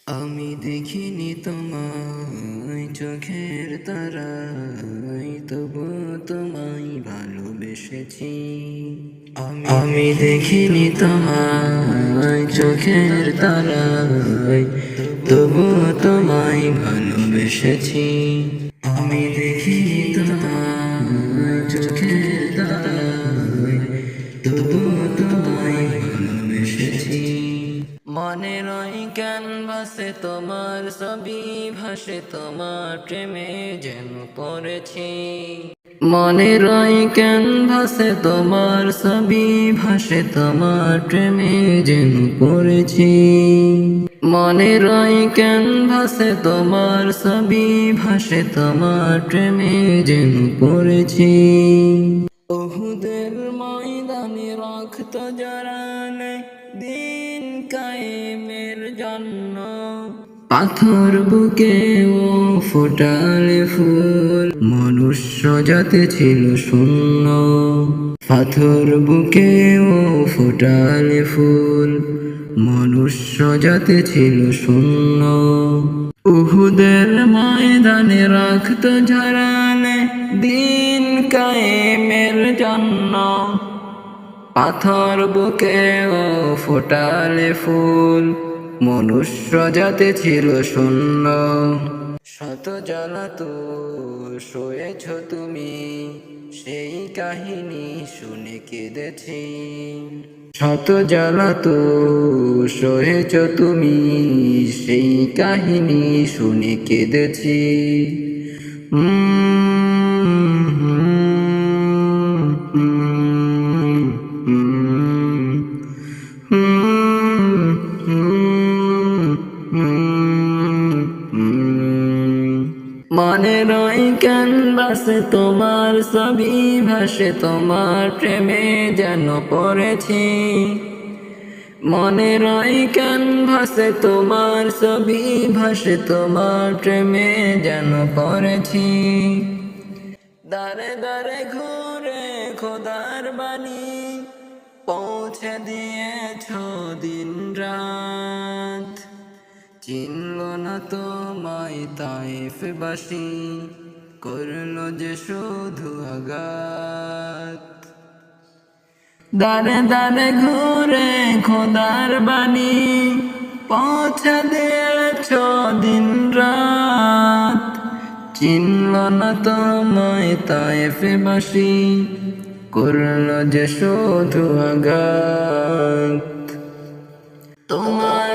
আমি দেখিনি তোমায় চোখের তারায়, তবু তোমায় ভালোবেসেছি। আমি দেখিনি তোমায় চোখের তারায়, তবু তোমায় ভালোবেসেছি। আমি দেখিনি তোমায় চোখের তারায়, তবু তোমায় ভালোবেসেছি। মনে রই ক্যানভাসে তোমার ছবি ভাসে, তোমার প্রেমে যেন পড়েছি। মনে রই ক্যানভাসে তোমার ছবি ভাসে, তোমার প্রেমে যেন পড়েছি। মনে রই ক্যানভাসে তোমার ছবি ভাসে, তোমার প্রেমে যেন পড়েছি। উহুদের ময়দানে রক্ত জড়ালে দিন কায়েমের জন্য, পাথর বুকে ও ফোটালে ফুল, মনুষ্য জাতি ছিল শূন্য। পাথর বুকে ও ফোটালে ফুল, মনুষ্য জাতি ছিল শূন্য। উহুদের ময়দানে রক্ত ঝরালে দিন কায়েমের জন্য, পাথর বুকে ও ফোটালে ফুল, মনুষ্য জাতি ছিল শূন্য। শত জ্বালাতো সয়েছ তুমি, সেই কাহিনী শুনে কেঁদেছি। শত জ্বালাতো সয়েছ তুমি, সেই কাহিনী শুনে কেঁদেছি। মনে রই ক্যানভাসে তোমার ছবি ভাসে, তোমার প্রেমে যেন পড়েছি। মনে রই ক্যানভাসে তোমার ছবি ভাসে, তোমার প্রেমে যেন পড়েছি। দারে দারে ঘুরে খোদার বাণী পৌঁছে দিয়েছ দিন রাত, চিনল না তোমায় তায়েফবাসী, করলো যে শুধু আঘাত। দারে দারে ঘুরে খোদার বাণী পৌঁছে দিয়েছ দিন রাত, চিনল না তোমায় তায়েফবাসী, করলো যে শুধু আঘাত। তোমার